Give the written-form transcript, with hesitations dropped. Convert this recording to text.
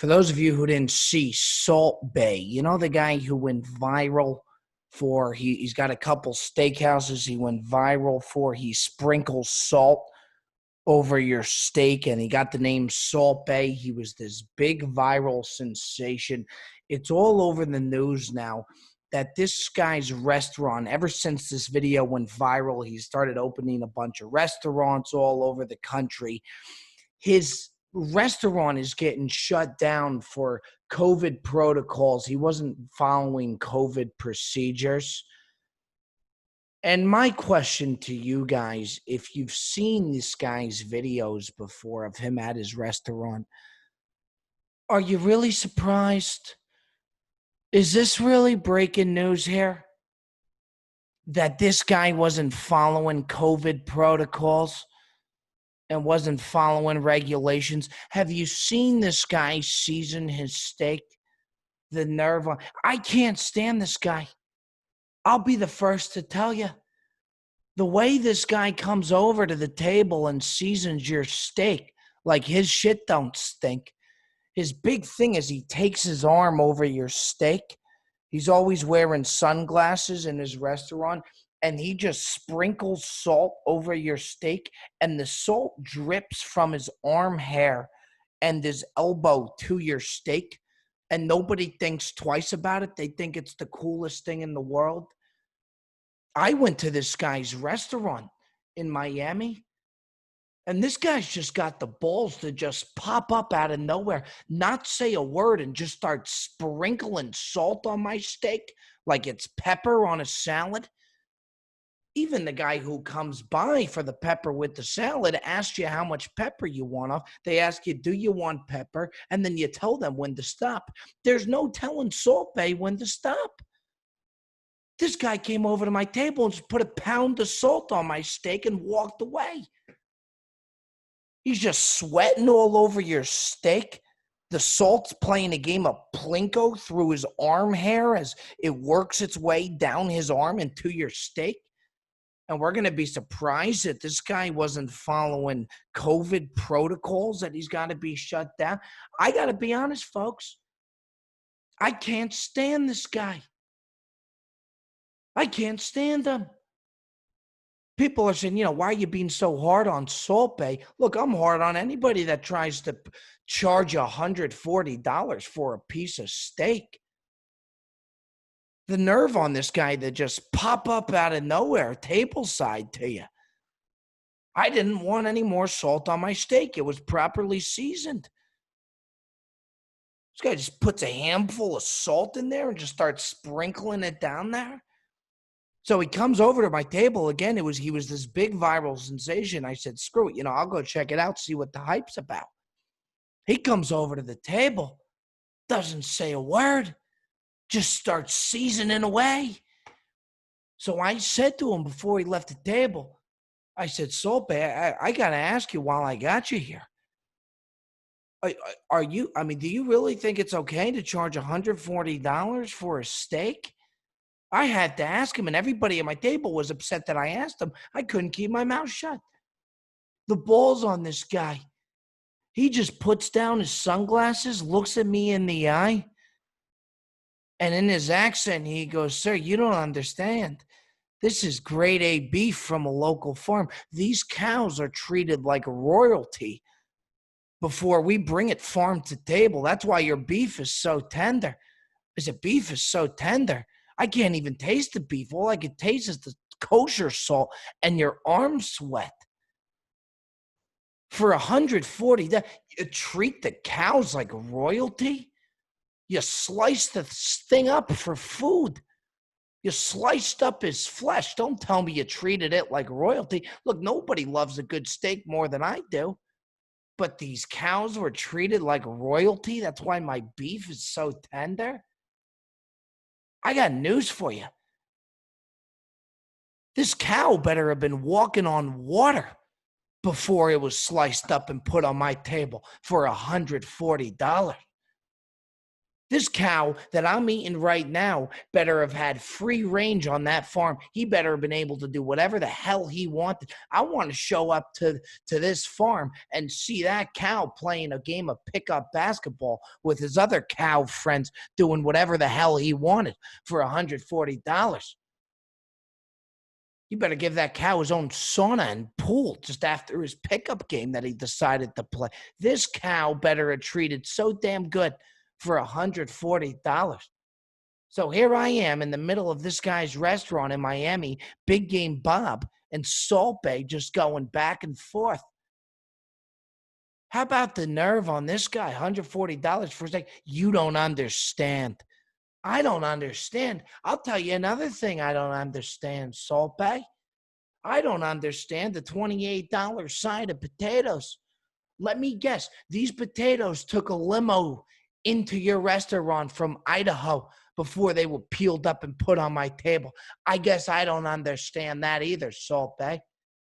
For those of you who didn't see Salt Bay, you know the guy who went viral for he's got a couple steakhouses he went viral for. He sprinkles salt over your steak and he got the name Salt Bay. He was this big viral sensation. It's all over the news now that this guy's restaurant, ever since this video went viral, he started opening a bunch of restaurants all over the country. His restaurant is getting shut down for COVID protocols. He wasn't following COVID procedures. And my question to you guys, if you've seen this guy's videos before of him at his restaurant, are you really surprised? Is this really breaking news here? That this guy wasn't following COVID protocols and wasn't following regulations? Have you seen this guy season his steak? The nerve on. I can't stand this guy. I'll be the first to tell you. The way this guy comes over to the table and seasons your steak, like his shit don't stink. His big thing is he takes his arm over your steak. He's always wearing sunglasses in his restaurant, and he just sprinkles salt over your steak, and the salt drips from his arm hair and his elbow to your steak, and nobody thinks twice about it. They think it's the coolest thing in the world. I went to this guy's restaurant in Miami, and this guy's just got the balls to just pop up out of nowhere, not say a word, and just start sprinkling salt on my steak like it's pepper on a salad. Even the guy who comes by for the pepper with the salad asks you how much pepper you want off. They ask you, do you want pepper? And then you tell them when to stop. There's no telling Salt Bay when to stop. This guy came over to my table and just put a pound of salt on my steak and walked away. He's just sweating all over your steak. The salt's playing a game of Plinko through his arm hair as it works its way down his arm into your steak. And we're going to be surprised that this guy wasn't following COVID protocols, that he's got to be shut down. I got to be honest, folks. I can't stand this guy. I can't stand him. People are saying, why are you being so hard on Salt Bay? Look, I'm hard on anybody that tries to charge $140 for a piece of steak. The nerve on this guy to just pop up out of nowhere, table side to you. I didn't want any more salt on my steak. It was properly seasoned. This guy just puts a handful of salt in there and just starts sprinkling it down there. So he comes over to my table again. He was this big viral sensation. I said, screw it, I'll go check it out, see what the hype's about. He comes over to the table, doesn't say a word, just starts seasoning away. So I said to him before he left the table, I said, Salt Bay, I got to ask you while I got you here. Do you really think it's okay to charge $140 for a steak? I had to ask him, and everybody at my table was upset that I asked him. I couldn't keep my mouth shut. The balls on this guy. He just puts down his sunglasses, looks at me in the eye, and in his accent, he goes, sir, you don't understand. This is grade A beef from a local farm. These cows are treated like royalty before we bring it farm to table. That's why your beef is so tender. I said, beef is so tender. I can't even taste the beef. All I can taste is the kosher salt and your arms sweat. For $140, you treat the cows like royalty? You slice the thing up for food. You sliced up his flesh. Don't tell me you treated it like royalty. Look, nobody loves a good steak more than I do. But these cows were treated like royalty? That's why my beef is so tender? I got news for you. This cow better have been walking on water before it was sliced up and put on my table for $140. This cow that I'm eating right now better have had free range on that farm. He better have been able to do whatever the hell he wanted. I want to show up to this farm and see that cow playing a game of pickup basketball with his other cow friends doing whatever the hell he wanted for $140. You better give that cow his own sauna and pool just after his pickup game that he decided to play. This cow better have treated so damn good for $140. So here I am in the middle of this guy's restaurant in Miami, Big Game Bob and Salt Bay just going back and forth. How about the nerve on this guy? $140 for a steak. You don't understand. I don't understand. I'll tell you another thing I don't understand, Salt Bay. I don't understand the $28 side of potatoes. Let me guess. These potatoes took a limo into your restaurant from Idaho before they were peeled up and put on my table. I guess I don't understand that either, Salt Bay.